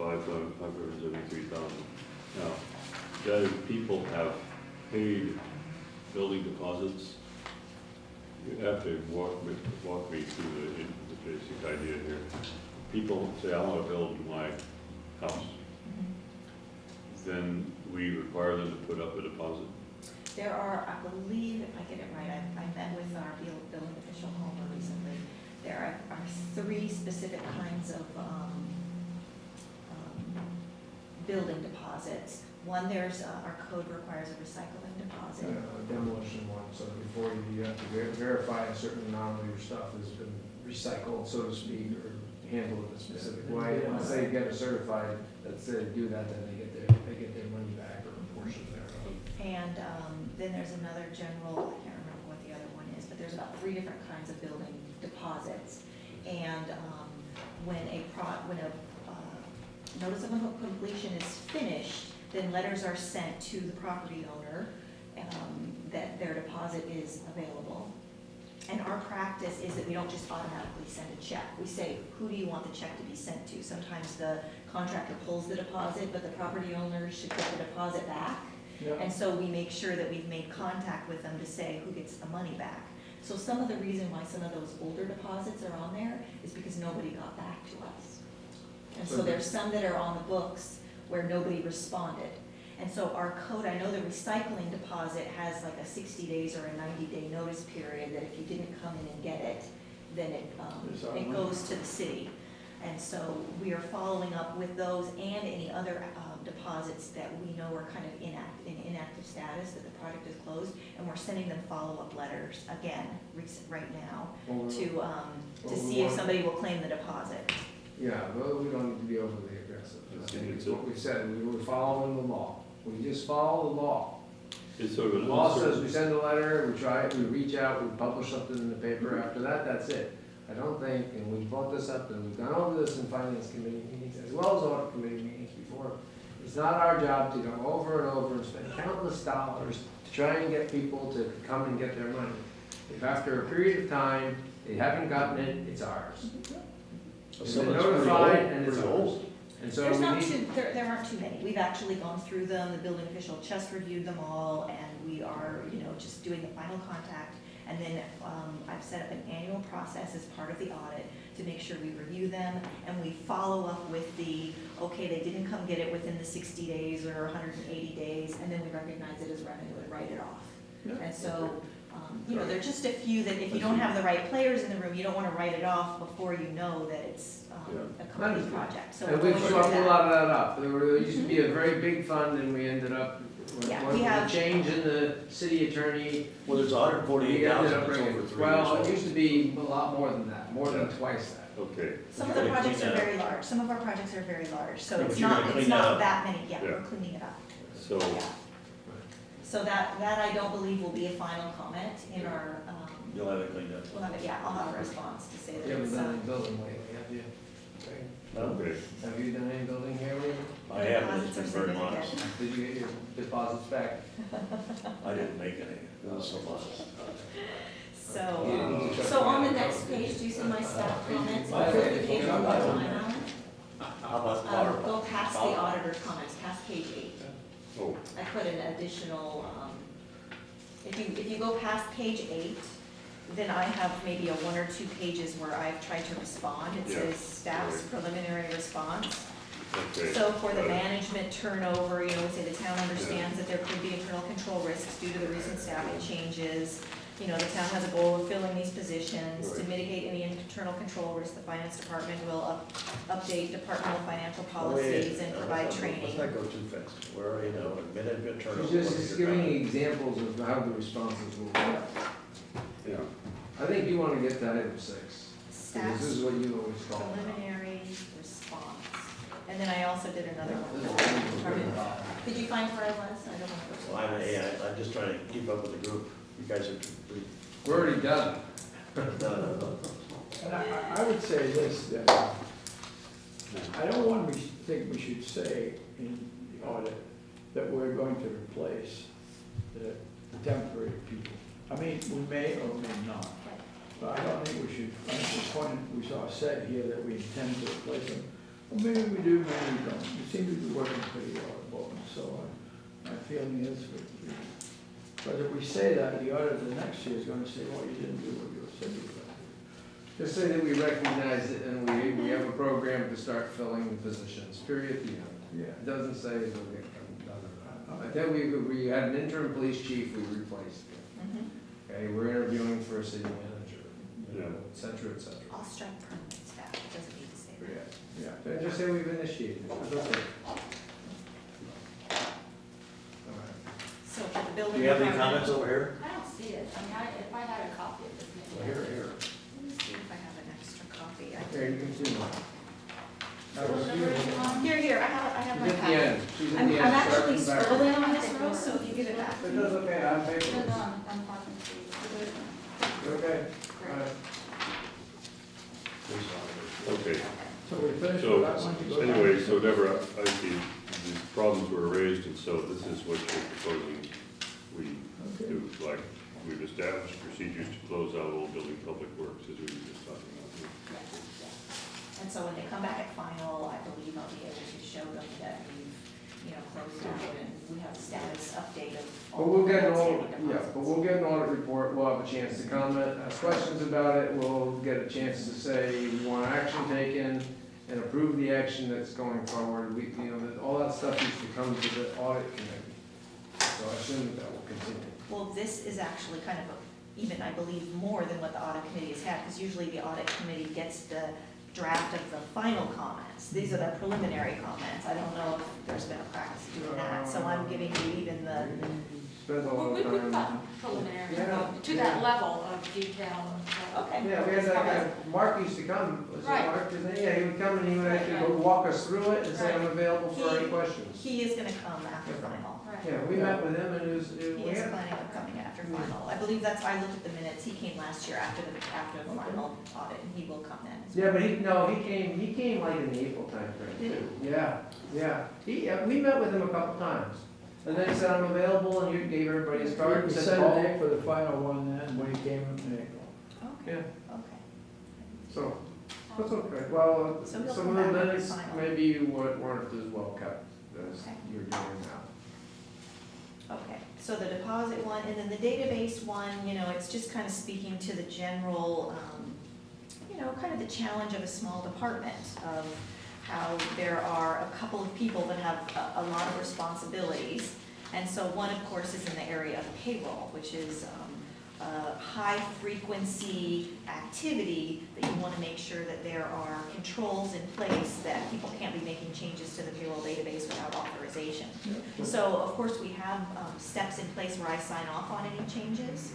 $573,000. Now, the people have paid building deposits. You have to walk me through the basic idea here. People say, I want to build my house. Then we require them to put up a deposit. There are, I believe, if I get it right, I met with our building official Homer recently. There are 3 specific kinds of building deposits. One, there's, our code requires a recycling deposit. Demolition one, so before you have to verify a certain amount of your stuff has been recycled, so to speak, or handled in a specific way. Once they get it certified, let's say do that, then they get their money back or a portion thereof. And then there's another general, I can't remember what the other one is, but there's about 3 different kinds of building deposits. And when a notice of completion is finished, then letters are sent to the property owner that their deposit is available. And our practice is that we don't just automatically send a check. We say, who do you want the check to be sent to? Sometimes the contractor pulls the deposit, but the property owner should get the deposit back. Yeah. And so we make sure that we've made contact with them to say who gets the money back. So some of the reason why some of those older deposits are on there is because nobody got back to us. And so there's some that are on the books where nobody responded. And so our code, I know the recycling deposit has like a 60 days or a 90-day notice period that if you didn't come in and get it, then it goes to the city. And so we are following up with those and any other deposits that we know are kind of in inactive status, that the project is closed, and we're sending them follow-up letters again right now to see if somebody will claim the deposit. Yeah, well, we don't need to be overly aggressive. I think it's what we said, we were following the law. We just follow the law. It's sort of The law says we send a letter, we try it, we reach out, we publish something in the paper. After that, that's it. I don't think, and we brought this up, and we've gone over this in finance committee meetings as well as audit committee meetings before. It's not our job to go over and over and spend countless dollars to try and get people to come and get their money. If after a period of time they haven't gotten it, it's ours. So They're it's notified pretty and it's old. ours. And so There's we not need, there aren't too many. We've actually gone through them. The building official just reviewed them all, and we are, just doing the final contact. And then I've set up an annual process as part of the audit to make sure we review them, and we follow up with okay, they didn't come get it within the 60 days or 180 days, and then we recognize it as revenue and write it off. Yeah. And so, there are just a few that if you don't have the right players in the room, you don't want to write it off before you know that it's a complete project. So and we're we've going swapped through a that. lot of that up. There used to be a very big fund, and we ended up with Yeah, with we the have- change in the city attorney. Well, there's We ended up 148,000, it's bringing- over 3 years Well, old. it used to be a lot more than that, more than twice that. Okay. Some of the You're gonna projects clean are that very large. Some of our projects are very large, so Yeah, it's but you're gonna not clean that up. that many. Yeah, Yeah. we're cleaning it up. So, Yeah. So that I don't believe will be a final comment in our, You'll have it cleaned up. we'll have it, yeah, I'll have a response to say that You haven't it's, done any building lately, have you? Okay. okay. Have you done any building here lately? I haven't, it's been deposits are very modest. significant. Did you get your deposits back? I didn't make any, it was so modest. So on the next page, do you see my staff comments? My I'll flip the favorite. page one more time. How about the water? Go past the auditor comments, past page 8. Oh, I put an additional, if you go past page 8, then I have maybe a 1 or 2 pages where I've tried to respond. It Yeah, says staff's right. preliminary response. okay. So for the Got it. management turnover, we say the town understands that there could be internal control risks due to the recent staffing changes. The town has a goal of filling these positions. To Right. mitigate any internal control risk, the finance department will update departmental financial Oh, policies yeah. and provide Let's training. not go too fast. We're already know, management turnover. She's just giving you examples of how the responses will go. Yeah, I think you want to get to item 6. This Staff's is what you always call it. preliminary response. And then I also did another one. This is for- what you call it. Did you find where I was? I don't want to go too Well, fast. I'm just trying to keep up with the group. You guys are pretty, We're already done. no. And I would say this, that I don't want to think we should say in the audit that we're going to replace the temporary people. I mean, we may or may not, but I don't think we should, I think the point we saw said here that we intend to replace them. Well, maybe we do, maybe we don't. You seem to be working pretty well, so my feeling is, but if we say that, the auditor next year is gonna say, well, you didn't do what you said you were gonna do. Just say that we recognize it and we have a program to start filling the positions, period, the end. Yeah. It doesn't say that we then we had an interim police chief, we replaced him. Mhm. Okay, we're interviewing for a city manager, Yeah. et cetera, et cetera. I'll strike permanent staff, it doesn't need to say that. Yeah, and just say we've initiated, that's okay. All right. So for the Do building you have any department. comments over here? I don't see it. I mean, if I had a copy of this, maybe. Here. Let me see if I have an extra copy. Here, you can see mine. That What was number is it beautiful. on? Here, I have my She's at the packet. end, she's at I'm the end. start actually from back. scrolling on this row, so if you give it back. It does okay, I'm No, no, paperless. I'm talking to you. Okay, all right. Okay, So we finished so, with that one to go down? anyway, so Deborah, I see the problems were raised, and so this is what you're proposing we Okay. do, like, we've established procedures to close out old building public works, as we were just talking about. And so when they come back at final, I believe I'll be able to show them that we've, closed out and we have a status update of But all we'll the get an audit, outstanding yeah, deposits. but we'll get an audit report, we'll have a chance to comment, ask questions about it, we'll get a chance to say we want action taken and approve the action that's going forward, all that stuff needs to come to the audit committee. So I assume that will continue. Well, this is actually kind of even, I believe, more than what the audit committee has had, because usually the audit committee gets the draft of the final comments. These are the preliminary comments. I don't know if there's been a practice doing that, so I'm giving you even the, Spend a lot We've of got time. preliminary, Yeah, to that level of detail. okay. Yeah, we had that guy, Mark used to come, was it Right. Mark, his name? Yeah, he would come and he would actually Right, go walk us through it and say, I'm Right. available for any He- questions. He is gonna come after final. Right. Yeah, we met with him and it was, He is we had, planning on coming after final. I believe that's, I looked at the minutes, he came last year after the final audit, and he will come then as well. yeah, but he came like in the April timeframe Did he? too. Yeah. We met with him a couple times. And then he said, I'm available, and you gave everybody his card We and said, set a call. date for the final one then, when he came in April. Okay, Yeah, okay. so, that's okay. Well, So he'll some come of the back with minutes final. maybe weren't as well kept as Okay. you're doing now. Okay, so the deposit one, and then the database one, it's just kind of speaking to the general, kind of the challenge of a small department, of how there are a couple of people that have a lot of responsibilities. And so one, of course, is in the area of payroll, which is a high-frequency activity that you want to make sure that there are controls in place, that people can't be making changes to the payroll database without authorization. So, of course, we have steps in place where I sign off on any changes,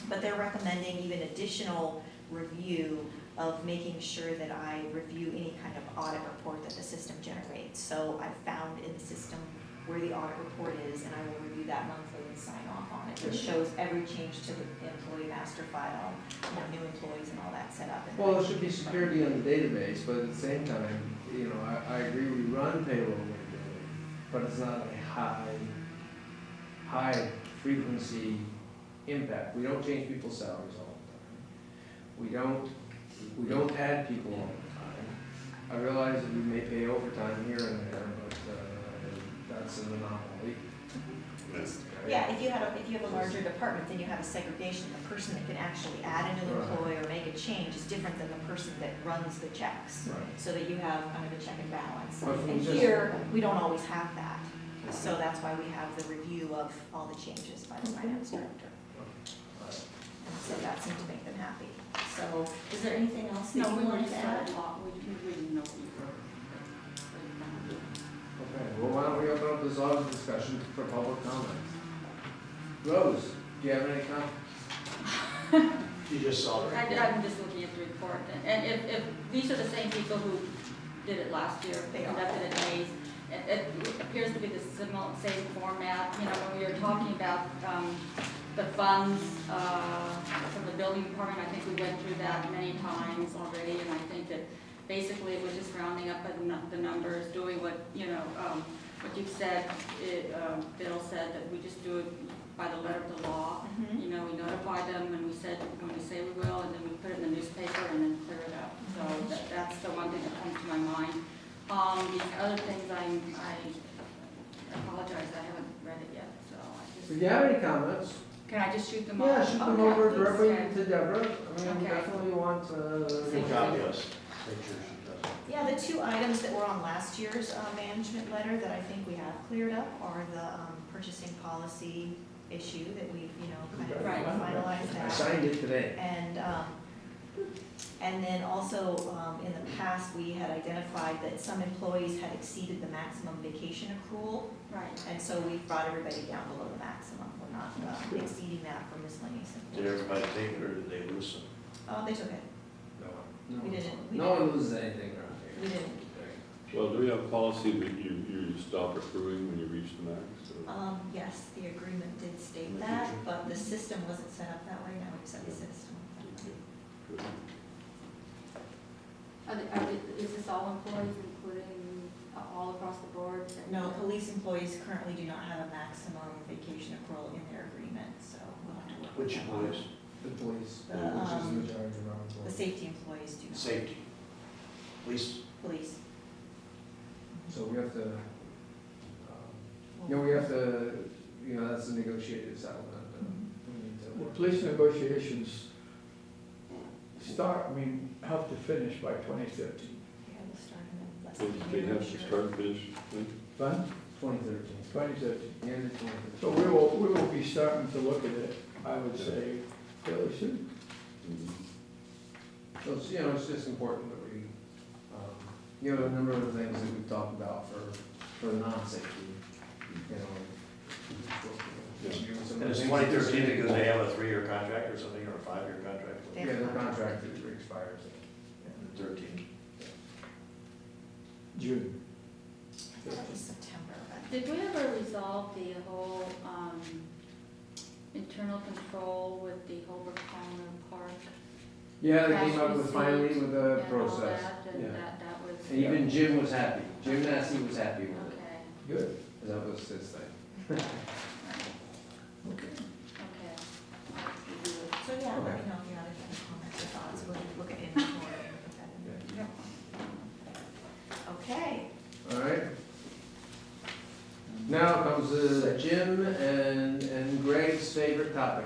but they're recommending even additional review of making sure that I review any kind of audit report that the system generates. So I found in the system where the audit report is, and I will review that monthly and sign off on it, which shows every change to the employee master file, new employees and all that set up. And Well, there should be security on the database, but at the same time, I agree, we run payroll regularly, but it's not a high frequency impact. We don't change people's salaries all the time. We don't add people all the time. I realize that we may pay overtime here and there, but that's an anomaly. Yeah, if you have a larger department, then you have a segregation. The person that can actually add a new employee or make a change is different than the person that runs the checks. Right. So that you have kind of a check and balance. But if we And just- here, we don't always have that. So that's why we have the review of all the changes by the finance director. And so that seemed to make them happy. So is there anything else that No, you we wanted already to started add? talking, we didn't know. Okay, well, why don't we open up this audit discussion for public comments? Rose, do you have any comments? You just saw the report. I'm just looking at the report, and if these are the same people who did it last year, They are. conducted it in May, it appears to be the same format, when we were talking about, the funds, from the building department, I think we went through that many times already, and I think that basically it was just rounding up the numbers, doing what what you said, Bill said, that we just do it by the letter of the law. Mhm. We notify them when we say we will, and then we put it in the newspaper and then clear it up. So that's the one thing that comes to my mind. These other things, I apologize, I haven't read it yet, so I If you have any comments, can I just shoot them over? yeah, shoot them Okay, over please, directly yeah. to Deborah. I mean, we Okay. definitely want, Good job, yes. Make sure she does. Yeah, the two items that were on last year's management letter that I think we have cleared up are the purchasing policy issue that we've, kind of Right. finalized I that. signed it today. And then also, in the past, we had identified that some employees had exceeded the maximum vacation accrual, Right. and so we brought everybody down below the maximum. We're not exceeding that for miscellaneous Did employees. everybody take it or did they lose some? They took it. No. We didn't. No one loses anything around We here. didn't. Well, do we have policy that you stop accruing when you reach the max? or- Yes, the agreement did state that, but the system wasn't set up that way. Now we've set the system. Good. Is this all employees, including all across the board? No, police employees currently do not have a maximum vacation accrual in their agreement, so we'll have to work with Which them on employees? The police, The, which is the majority of our it. The employees. safety employees do not. Safety. Police. Police. So we have to, we have to, that's a negotiated settlement. We need to The work. police negotiations have to finish by 2013. Yeah, we'll start in less They than a they year, have I'm to sure. start and finish, when? When? 2013, 2013. the end of 2013. So we will be starting to look at it, I would say, fairly soon. So it's, it's just important that we, a number of the things that we've talked about for non-safety, And it's 2013 because they have a 3-year contract or something, or a 5-year contract? They Yeah, have the a contract. contract expires. 13. June. I thought it was September, but Did we ever resolve the whole internal control with the Holbrook Corner Park? Yeah, they came up Cash with finally receipts with the and all process. that, and Yeah. that was, And even Jim was happy. Jim Massey was happy with it. okay, Good. That was his thing. right, Okay. okay. We'll do it. So yeah, let Okay. me know if you have any comments or thoughts, we'll look at inventory and put that in there. Okay, All right. Now comes Jim and Greg's favorite topic.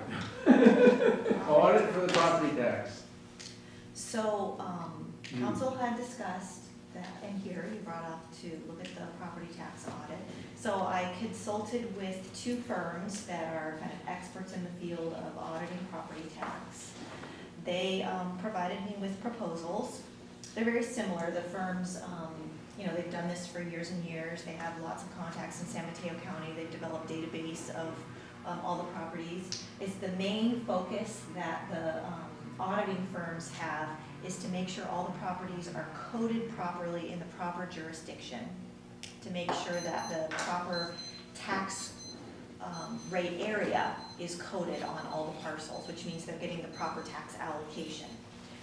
Audit for the property tax. so, council had discussed that, and here you brought up to look at the property tax audit. So I consulted with two firms that are kind of experts in the field of auditing property tax. They provided me with proposals. They're very similar. The firms, they've done this for years and years. They have lots of contacts in San Mateo County. They've developed a database of all the properties. It's the main focus that the auditing firms have is to make sure all the properties are coded properly in the proper jurisdiction, to make sure that the proper tax rate area is coded on all the parcels, which means they're getting the proper tax allocation.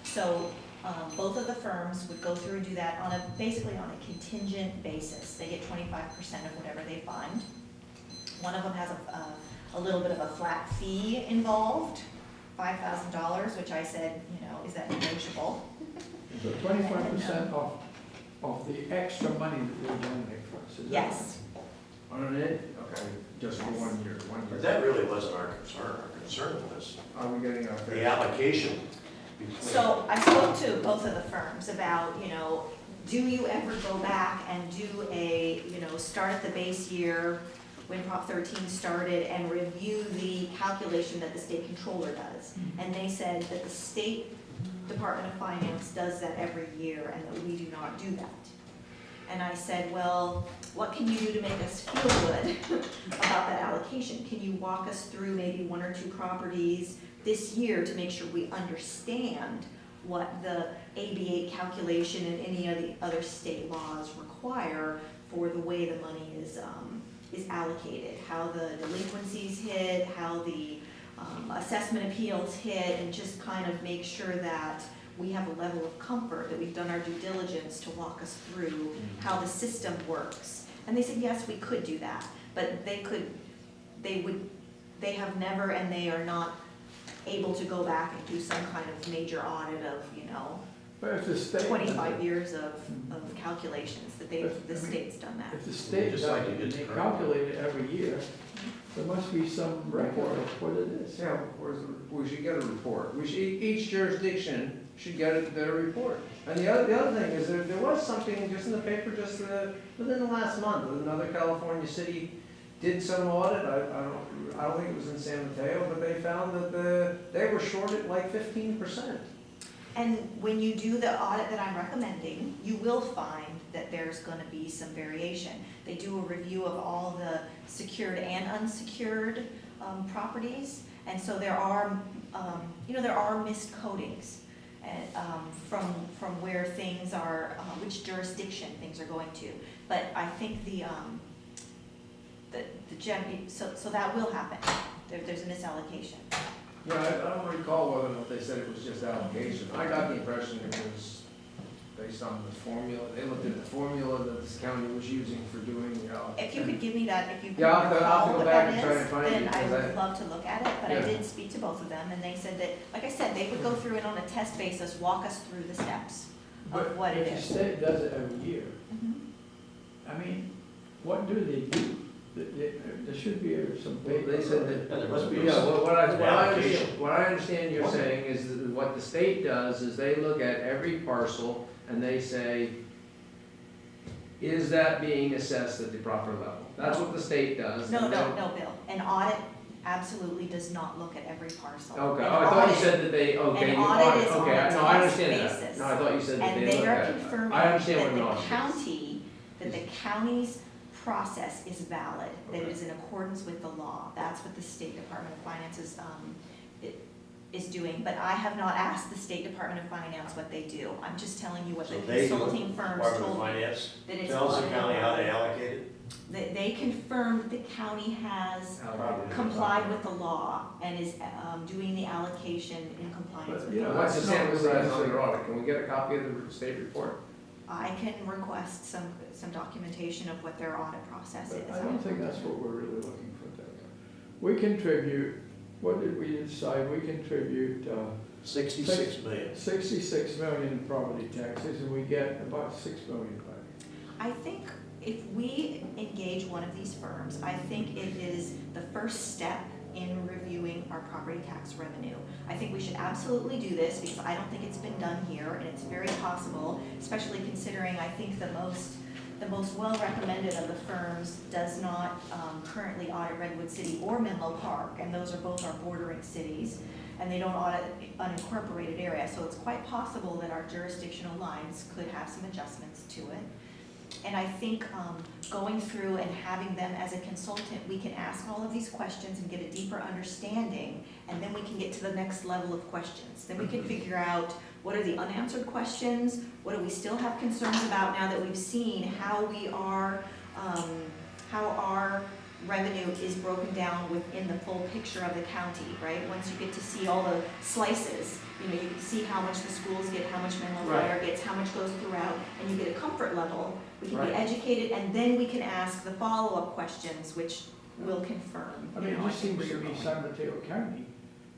So both of the firms would go through and do that basically on a contingent basis. They get 25% of whatever they find. One of them has a little bit of a flat fee involved, $5,000, which I said, is that negotiable? So 25% of the extra money that they generate for us. Is that Yes. On it? Okay, just for 1 year, 1 year. But that really wasn't our concern. Our concern was Are we getting our the fair? allocation between. So I spoke to both of the firms about, do you ever go back and do start at the base year when Prop 13 started and review the calculation that the state controller does? And they said that the State Department of Finance does that every year and that we do not do that. And I said, well, what can you do to make us feel good about that allocation? Can you walk us through maybe 1 or 2 properties this year to make sure we understand what the AB8 calculation and any of the other state laws require for the way the money is allocated, how the delinquencies hit, how the assessment appeals hit, and just kind of make sure that we have a level of comfort, that we've done our due diligence to walk us through how the system works. And they said, yes, we could do that, but they have never, and they are not able to go back and do some kind of major audit of, But if the state. 25 years of calculations that But, I the mean, state's done that. If the state Just does like it, you and did they currently. calculate it every year, there must be some record of what it is. Yeah, we should get a report. Each jurisdiction should get their report. And the other thing is, there was something just in the paper just within the last month, another California city did some audit. I don't think it was in San Mateo, but they found that they were shorted like 15%. And when you do the audit that I'm recommending, you will find that there's gonna be some variation. They do a review of all the secured and unsecured properties, and so there are, there are missed codings from where things are, which jurisdiction things are going to. But I think so that will happen. There's a misallocation. Yeah, I don't recall whether or not they said it was just allocation. I got the impression it was based on the formula. They looked at the formula that this county was using for doing the allocation. If you could give me that, if you could Yeah, I'll have to recall go what back that and try to is, find it, then I because would love to look at it, but I Yeah. did speak to both of them, and they said that, like I said, they would go through it on a test basis, walk us through the steps of what it But if is. the state does it every year, Mhm. I mean, what do they do? There should be some Well, paper. they said that. Yeah, there must be. Yeah, well, an allocation. what I understand you're saying is that what the state does is they look at every parcel and they say, is that being assessed at the proper level? That's what the state does. No, and then- Bill, an audit absolutely does not look at every parcel. Okay, An oh, I thought you audit- said that they, okay, an you audit audit, is on okay, a no, I tax understand that. basis. No, I thought you said that And they they look are at it. confirming I understand that what an the audit is. county's process is valid, that it is in accordance with the law. That's what the State Department of Finance is doing, but I have not asked the State Department of Finance what they do. I'm just telling you what the So they do it. consulting firms Department of told me. Finance That it's tells the audited. county how they allocate it. They confirm that the county has Allocated. complied with the law and is doing the allocation in compliance But, with you the know, law. What's the That's not sample what size I on said. their audit? Can we get a copy of the state report? I can request some documentation of what their audit process is. But I don't think that's what we're really looking for there. We contribute, what did we decide? We contribute 66 million. 66 million in property taxes, and we get about 6 million back. I think if we engage one of these firms, I think it is the first step in reviewing our property tax revenue. I think we should absolutely do this because I don't think it's been done here, and it's very possible, especially considering I think the most well-recommended of the firms does not currently audit Redwood City or Menlo Park, and those are both our bordering cities, and they don't audit unincorporated area, so it's quite possible that our jurisdictional lines could have some adjustments to it. And I think going through and having them as a consultant, we can ask all of these questions and get a deeper understanding, and then we can get to the next level of questions. Then we can figure out what are the unanswered questions, what do we still have concerns about now that we've seen how our revenue is broken down within the full picture of the county, right? Once you get to see all the slices, you can see how much the schools get, how much Menlo Fire gets, how much goes throughout, and you get a comfort level. We can be educated, and then we can ask the follow-up questions, which will confirm. I mean, it just seems to me San Mateo County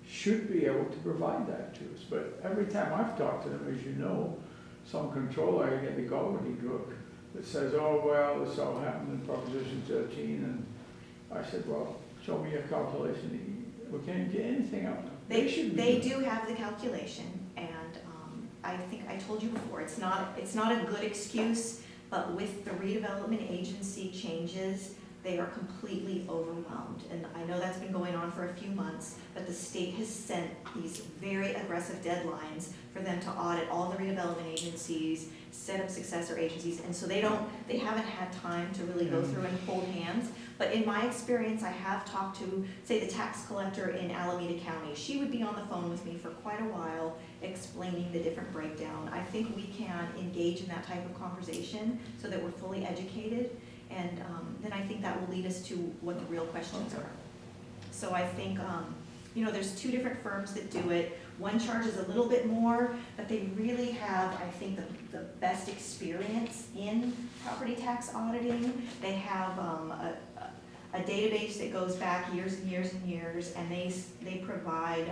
should be able to provide that to us, but every time I've talked to them, as you know, some controller, I get the gobbledygook that says, oh, well, this all happened in Proposition 13, and I said, well, show me a calculation. We can't get anything out of them. They do have the calculation, and I think I told you before, it's not a good excuse, but with the redevelopment agency changes, they are completely overwhelmed. And I know that's been going on for a few months, but the state has sent these very aggressive deadlines for them to audit all the redevelopment agencies, set up successor agencies, and so they haven't had time to really go through and hold hands. But in my experience, I have talked to, say, the tax collector in Alameda County. She would be on the phone with me for quite a while explaining the different breakdown. I think we can engage in that type of conversation so that we're fully educated, and then I think that will lead us to what the real questions are. So I think, there's two different firms that do it. One charges a little bit more, but they really have, I think, the best experience in property tax auditing. They have a database that goes back years and years and years, and they provide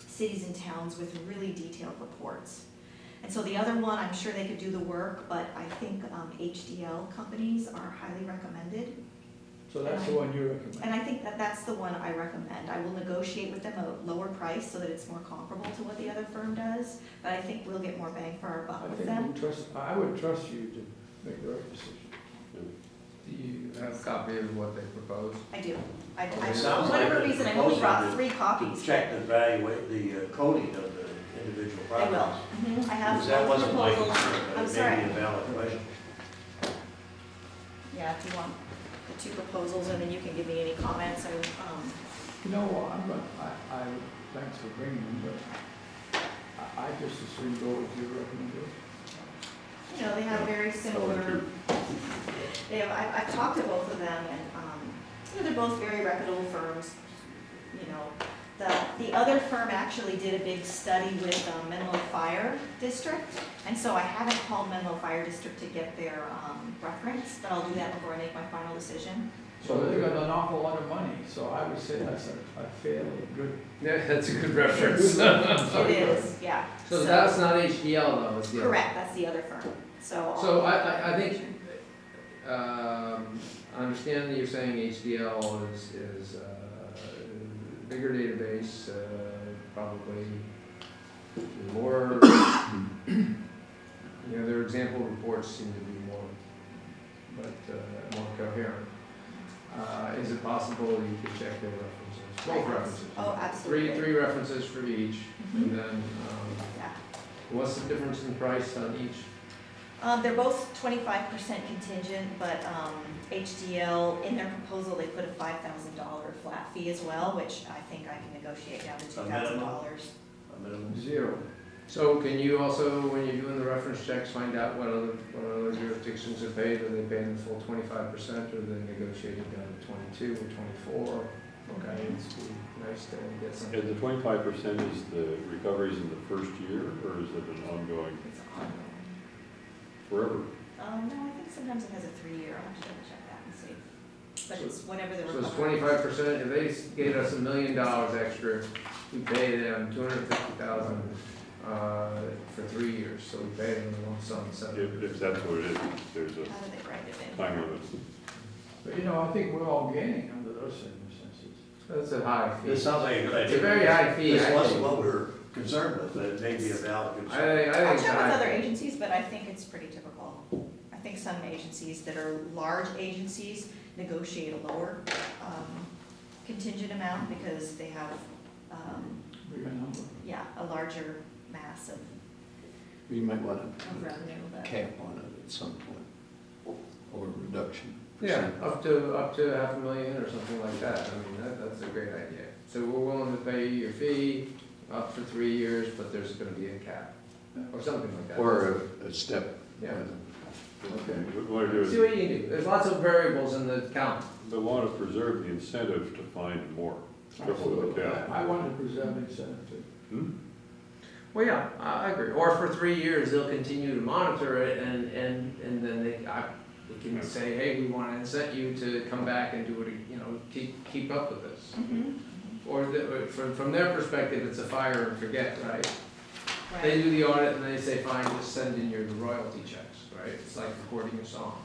cities and towns with really detailed reports. And so the other one, I'm sure they could do the work, but I think HDL companies are highly recommended. So that's the one you recommend? And I think that that's the one I recommend. I will negotiate with them a lower price so that it's more comparable to what the other firm does, but I think we'll get more bang for our buck I with think them. I would trust you to make the right decision. Do you have a copy of what they proposed? I do. I, It for sounds whatever like reason, I they're only brought proposing 3 to copies. check the evaluate the coding of the individual I will. properties. I have Because that both wasn't my proposals. concern, I'm but it sorry. may be a valid question. Yeah, if you want the 2 proposals, and then you can give me any comments, You know what, thanks for bringing them, but I just as soon go with your recommendation. you know, they have very similar, they have, I've talked to both of them, and, you know, they're both very reputable firms. You know, the other firm actually did a big study with Menlo Fire District, and so I haven't called Menlo Fire District to get their reference, but I'll do that before I make my final decision. So they got an awful lot of money, so I would say that's a fairly good. Yeah, that's a good reference. It is, yeah. So that's not HDL though, it's the other. Correct, that's the other firm, so. So I think, I understand that you're saying HDL is bigger database, probably more, you know, their example reports seem to be more, but more coherent. Is it possible you could check their references? Both references? Oh, absolutely. Three references for each, Mhm. and then, Yeah. what's the difference in price on each? They're both 25% contingent, but HDL, in their proposal, they put a $5,000 flat fee as well, which I think I can negotiate down to $2,000. A minimum. 0. So can you also, when you're doing the reference checks, find out what other jurisdictions have paid? Are they paying the full 25%, or are they negotiating down to 22 or 24? Okay, it's nice to get some. And the 25% is the recoveries in the first year, or is it an ongoing It's ongoing. forever? No, I think sometimes it has a 3-year, I'll have to double check that and see. But it's whatever the So it's recovery. 25%, if they gave us $1 million extra, we pay them $250,000 for 3 years, so we pay them a lump sum, If that's what it is, there's a How do they write it in? time limit. But you know, I think we're all gaining under those circumstances. That's a high fee. This sounds like a good idea. It's a very high fee, This I wasn't think. what we were concerned with, but it may be a valid I concern. think I'll it's check with high. other agencies, but I think it's pretty typical. I think some agencies that are large agencies negotiate a lower contingent amount because they have, Bigger number. yeah, a larger mass of You might want revenue, a but. cap on it at some point, or a reduction. Yeah, up to $500,000 or something like that. I mean, that's a great idea. So we're willing to pay your fee up for 3 years, but there's gonna be a cap, or something like that. Or a step. Yeah. Okay, what we want to do See is, what you can do. There's lots of variables in the count. we want to preserve the incentive to find more. Absolutely. I want to preserve incentive too. Hmm? Well, yeah, I agree. Or for 3 years, they'll continue to monitor it, and then they can say, hey, we want to incent you to come back and do it, you know, keep up with this. Mhm. Or from their perspective, it's a fire and forget, right? They Right, do the audit and they say, fine, just send in your royalty checks, right? It's like recording a song,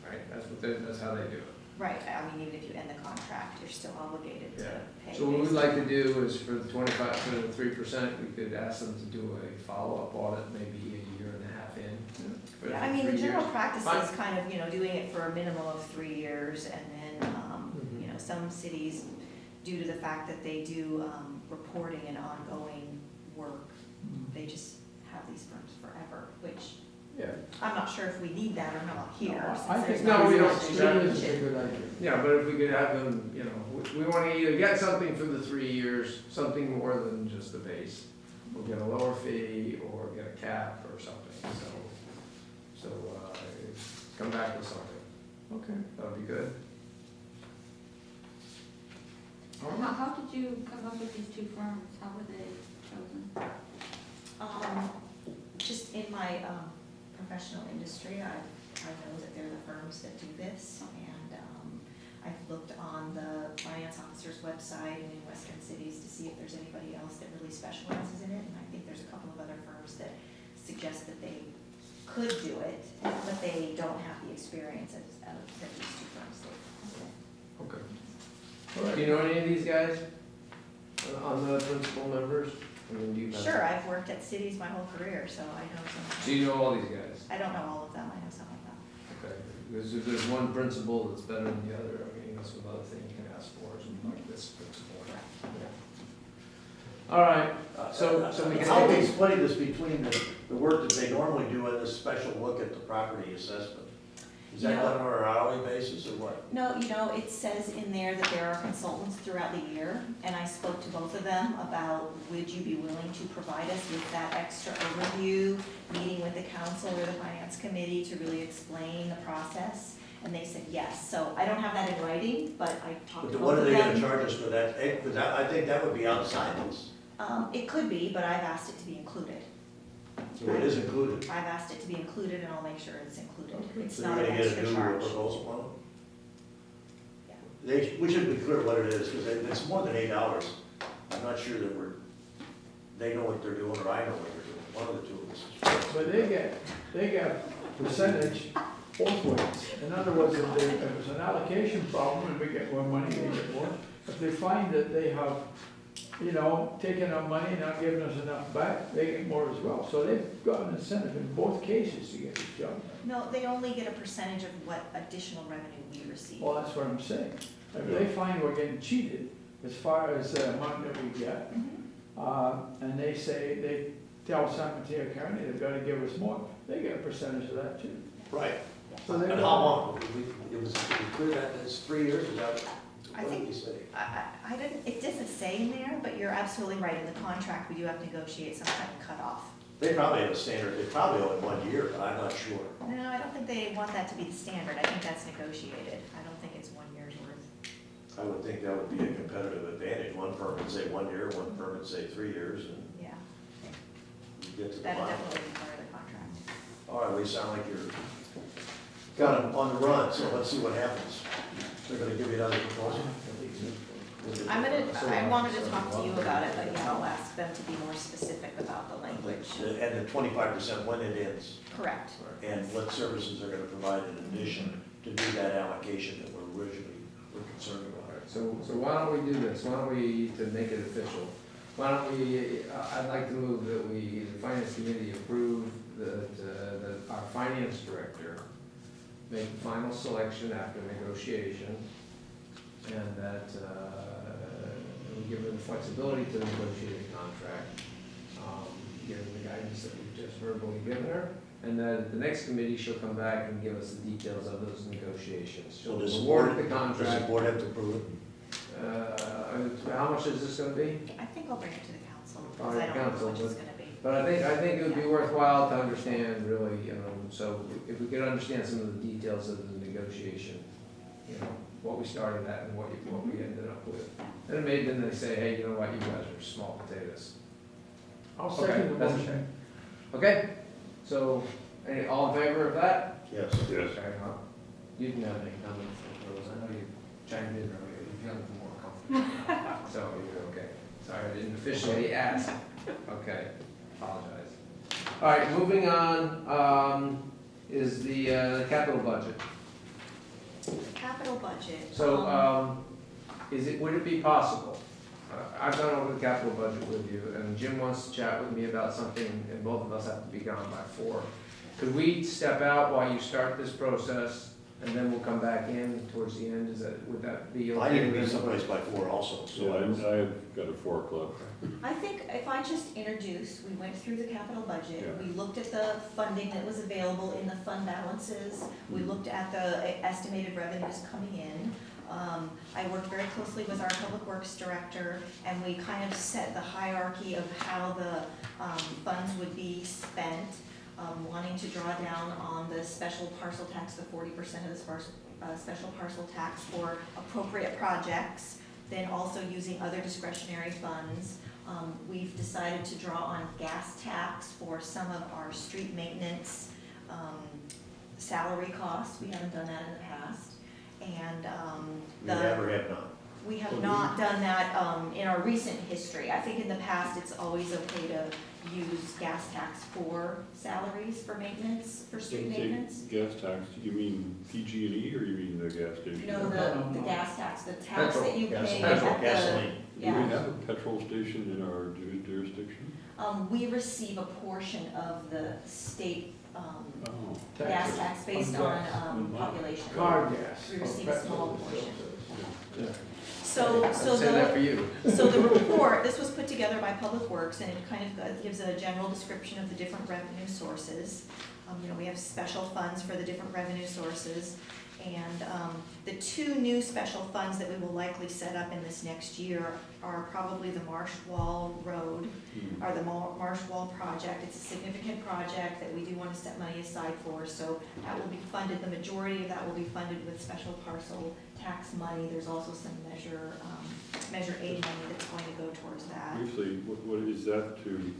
right? That's how they do it. right. I mean, even if you end the contract, you're still obligated to Yeah. pay. So what we'd based like on- to do is for the 25, for the 3%, we could ask them to do a follow-up audit, maybe a year and a half in. for Yeah, I mean, the 3 general years. practice Fine. is kind of, you know, doing it for a minimum of 3 years, and then, Mhm. you know, some cities, due to the fact that they do reporting and ongoing work, they just have these firms forever, which Yeah, I'm not sure if we need that or not here. No, since I there's think No, not we as don't. much 3 Exactly. years is a competition. good idea. yeah, but if we could have them, you know, we want to either get something for the 3 years, something more than just the base. We'll get a lower fee or get a cap or something, so, come back with something. Okay. That would be good. How did you come up with these 2 firms? How were they chosen? Just in my professional industry, I know that they're the firms that do this, and I've looked on the finance officer's website and in Western cities to see if there's anybody else that really specializes in it, and I think there's a couple of other firms that suggest that they could do it, but they don't have the experience that these two firms do. Okay. All right. Do you know any of these guys? On the principal members? I mean, do you have? Sure, I've worked at cities my whole career, so I know some. So you know all these guys? I don't know all of them, I know some of them. Okay, because if there's one principal that's better than the other, I mean, that's another thing you can ask for, is like this principal. All right, so we can. How are we splitting this between the work that they normally do and this special look at the property assessment? Is that No. done on an hourly basis or what? No, it says in there that there are consultants throughout the year, and I spoke to both of them about, would you be willing to provide us with that extra overview, meeting with the council or the finance committee to really explain the process? And they said yes, so I don't have that in writing, but I talked But to what both are of they gonna them. charge us for that? Because I think that would be outside this. It could be, but I've asked it to be included. So it is included. I've asked it to be included, and I'll make sure it's included. Okay. It's So not you're an gonna get a extra new charge. proposal on Yeah. it? We should be clear what it is, because it's more than $8. I'm not sure that they know what they're doing, or I know what they're doing, one of the two of us. But they get percentage both ways. In other words, if there's an allocation problem and we get more money, they get more. If they find that they have, taken our money and not giving us enough back, they get more as well. So they've got an incentive in both cases to get this job done. No, they only get a percentage of what additional revenue we receive. Well, that's what I'm saying. If they find we're getting cheated as far as the amount that we get, Mhm. and they tell San Mateo County they've got to give us more, they get a percentage of that too. Right. So And they've how got, long? It was clear that it's 3 years, is that, I what did think- you say? I didn't, it doesn't say in there, but you're absolutely right. In the contract, we do have to negotiate some kind of cutoff. They probably have a standard, they probably only 1 year, but I'm not sure. No, I don't think they want that to be the standard. I think that's negotiated. I don't think it's 1 year's worth. I would think that would be a competitive advantage. One firm would say 1 year, one firm would say 3 years, and Yeah, you get to the that'll bottom. definitely be part of the contract. All right, we sound like you're got them on the run, so let's see what happens. They're gonna give you another proposal? I wanted to talk to you about it, but yeah, I'll ask them to be more specific about the language. And the 25% when it ends, Correct. and what services they're gonna provide in addition to do that allocation that we're concerned about. All right, so why don't we do this? Why don't we, to make it official, why don't we, I'd like to move that we, the finance committee approve that our finance director make the final selection after negotiation, and that we give her the flexibility to negotiate a contract, given the guidance that we've just verbally given her, and that at the next committee, she'll come back and give us the details of those negotiations. So She'll does the award board, the does the contract. board have to approve it? How much is this gonna be? I think I'll bring it to the council, All because right, I don't know council, how much it's but- gonna be. But I think it would be worthwhile to understand really, so if we could understand some of the details of the negotiation, what we started at and what we ended up with. And maybe then they say, hey, you know what, you guys are small potatoes. I'll Okay, second the that's motion. Okay, so, all in favor of that? Yes. Yes. Okay, you didn't have any comments on those, I know you chimed in earlier, you feel more comfortable. So you're okay, sorry, I didn't officially ask, okay, apologize. All right, moving on, is the capital budget. Capital budget. So, would it be possible, I've gone over the capital budget with you, and Jim wants to chat with me about something, and both of us have to be gone by 4. Could we step out while you start this process, and then we'll come back in towards the end, would that be okay? I need to with be everybody? someplace by 4 also, So so. I've got a 4 o'clock. I think if I just introduce, we went through the capital budget, Yeah. we looked at the funding that was available in the fund balances, we looked at the estimated revenues coming in. I worked very closely with our public works director, and we kind of set the hierarchy of how the funds would be spent, wanting to draw down on the special parcel tax, the 40% of the special parcel tax for appropriate projects, then also using other discretionary funds. We've decided to draw on gas tax for some of our street maintenance salary costs. We haven't done that in the past. And We never have not. we have not done that in our recent history. I think in the past, it's always okay to use gas tax for salaries for maintenance, for street Say maintenance. gas tax, you mean PG&E or you mean the gas station? No, the gas tax, the tax Petrol, that you gas- pay petrol, at the, gasoline. Do we yeah. have a petrol station in our jurisdiction? We receive a portion of the state, Oh, gas tax based on, on population. Car gas. We or receive a petrol, small it still portion. says. yeah. So, I'd say that for you. So the report, this was put together by Public Works, and it kind of gives a general description of the different revenue sources. We have special funds for the different revenue sources, and the two new special funds that we will likely set up in this next year are probably the Marsh Wall Road, Hmm. or the Marsh Wall project. It's a significant project that we do want to set money aside for, so that will be funded, the majority of that will be funded with special parcel tax money. There's also some Measure A money that's going to go towards that. Briefly, what is that to,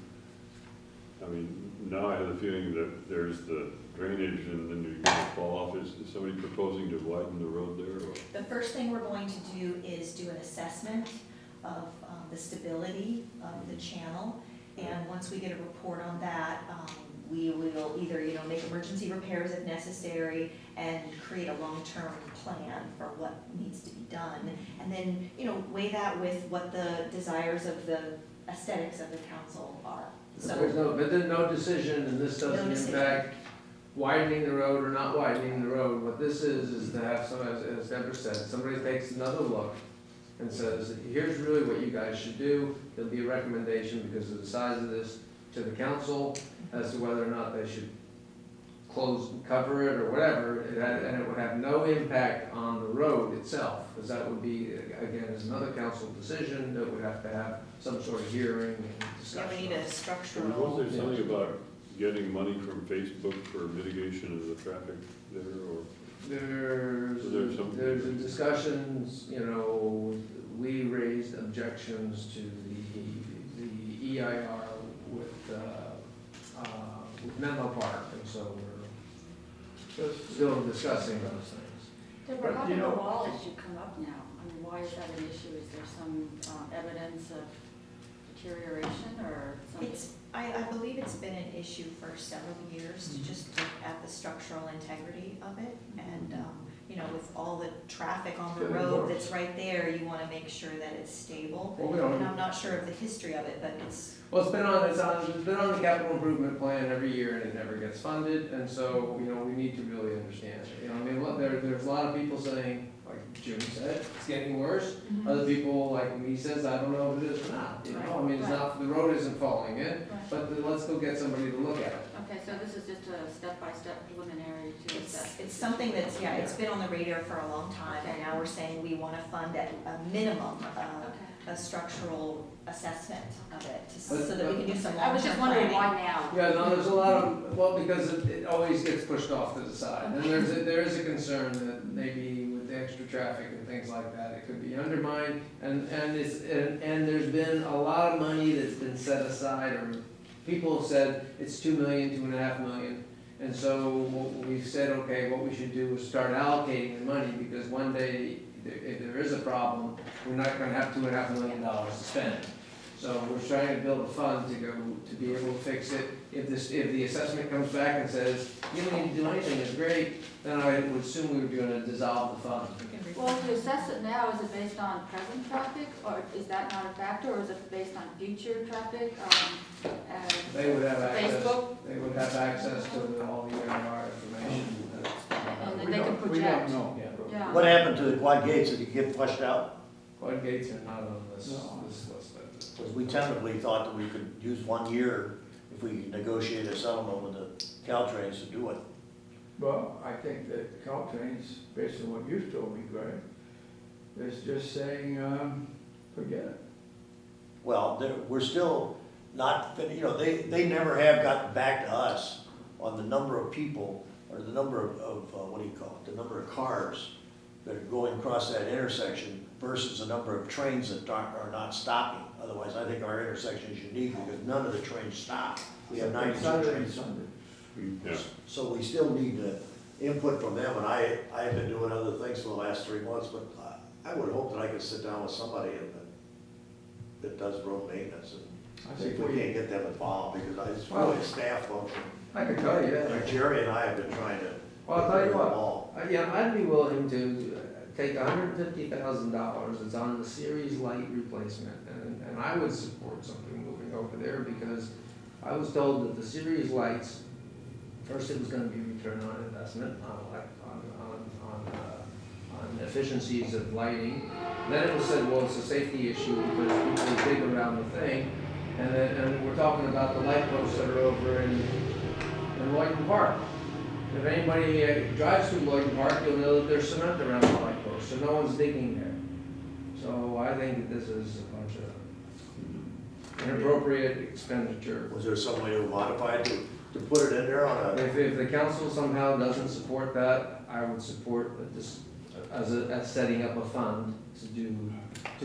I mean, now I have the feeling that there's the drainage and then you're gonna fall off. Is somebody proposing to widen the road there or? The first thing we're going to do is do an assessment of the stability of the channel. And once we get a report on that, we will either, make emergency repairs if necessary and create a long-term plan for what needs to be done. And then, weigh that with what the desires of the aesthetics of the council are. There's So, no decision, and this No doesn't decision. impact widening the road or not widening the road. What this is to have some, as Deborah said, somebody takes another look and says, here's really what you guys should do. There'll be a recommendation because of the size of this to the council as to whether or not they should close, cover it or whatever, and it would have no impact on the road itself, because that would be, again, is another council decision that would have to have some sort of hearing and yeah, discussion. we need a structural. Was there something about getting money from Facebook for mitigation of the traffic there or? There's some- There's a discussions, we raised objections to the EIR with Menlo Park, and so we're still discussing those things. Deborah, how But, did you the know- wall issue come up now? I mean, why is that an issue? Is there some evidence of deterioration or something? I believe it's been an issue for several years to just look at the structural integrity of it. And, with all the traffic on the Good road lord. that's right there, you want to make sure that it's stable. Well, we And don't, I'm not sure of the history of it, but it's, well, it's been on the capital improvement plan every year, and it never gets funded, and so, we need to really understand it. There's a lot of people saying, like Jim said, it's getting worse. Other people, like me, says, I don't know if it is or not, it's not, the road isn't falling in, Right. but let's go get somebody to look at it. Okay, so this is just a step-by-step preliminary to assess. it's something that's, it's been on the radar for a long time. And now we're saying we want to fund at a minimum, Okay. a structural assessment of it, so that we can do some long-term planning. I was just wondering why now? Yeah, no, there's a lot of, well, because it always gets pushed off to the side, and there is a concern that maybe with the extra traffic and things like that, it could be undermined, and there's been a lot of money that's been set aside, or people have said it's 2 million, 2.5 million, and so what we've said, okay, what we should do is start allocating the money, because one day, if there is a problem, we're not gonna have $2.5 million to spend. So we're trying to build a fund to be able to fix it. If the assessment comes back and says, you don't need to do anything, it's great, then I would assume we would be gonna dissolve the fund. We can Well, if you assess it now, is it based on present traffic, or is that not a factor, or is it based on future traffic? They would have access, Facebook, they would have access to all the EIR information. and then We they can don't- project. We don't know. Yeah. What happened to the quad gates? Did it get flushed out? Quad gates are not on this No. list. Because we tentatively thought that we could use 1 year if we negotiate a settlement with the Caltrains to do it. Well, I think that Caltrain's, based on what you've told me, Greg, is just saying, forget it. Well, we're still not, they never have gotten back to us on the number of people, or the number of what do you call it, the number of cars that are going across that intersection versus the number of trains that are not stopping. Otherwise, I think our intersection is unique because none of the trains stop. We have 92 Saturday and trains. Sunday. Yeah. So we still need input from them, and I've been doing other things for the last 3 months, but I would hope that I could sit down with somebody that does road maintenance. I See think if we we, can't get them involved, because it's Well- really a staff function. I can tell you Like that. Jerry and I have been trying to. Well, I'll tell you get them what, involved. yeah, I'd be willing to take $150,000 that's on the series light replacement, and I would support something moving over there, because I was told that the series lights, first it was gonna be return on investment on efficiencies of lighting. Then it was said, well, it's a safety issue because people dig around the thing. And we're talking about the light posts that are over in Lloyden Park. If anybody drives through Lloyden Park, you'll know that there's cement around the light post, so no one's digging there. So I think that this is a bunch of inappropriate expenditure. Was there some way to modify it to put it in there on a, If the council somehow doesn't support that, I would support this as setting up a fund to do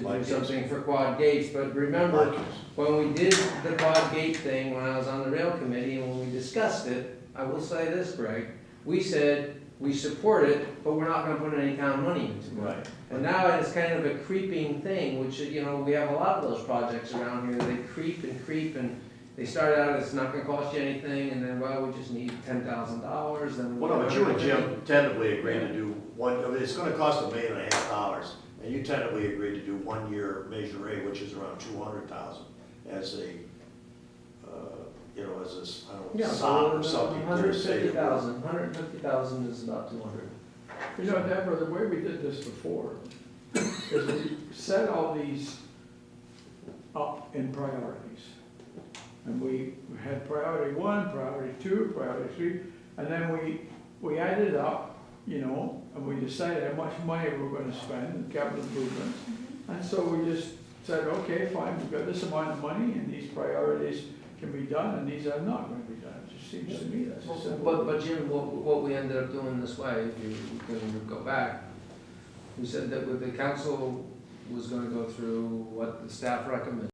Quad gates. something for quad gates. But remember, when we did the quad gate thing, when I was on the rail committee, and when we discussed it, I will say this, Greg, we said we support it, but we're not gonna put any town money into it. right, And now it's kind of a creeping thing, which, you know, we have a lot of those projects around here, they creep, and they start out, it's not gonna cost you anything, and then, well, we just need $10,000, and. well, no, but you and Jim tentatively agreed to do one, I mean, it's gonna cost $1.5 million, and you tentatively agreed to do 1 year Measure A, which is around 200,000, as a, you know, as a, I don't know, Yeah, sop or so something. to say that- 150,000 is about 200. you know, Deborah, the way we did this before is we set all these up in priorities. And we had priority 1, priority 2, priority 3, and then we added up, you know, and we decided how much money we were gonna spend in capital improvements. And so we just said, okay, fine, we've got this amount of money, and these priorities can be done, and these are not gonna be done. It just seems to me that's a simple. But Jim, what we ended up doing this way, if you can go back, we said that the council was gonna go through what the staff recommended.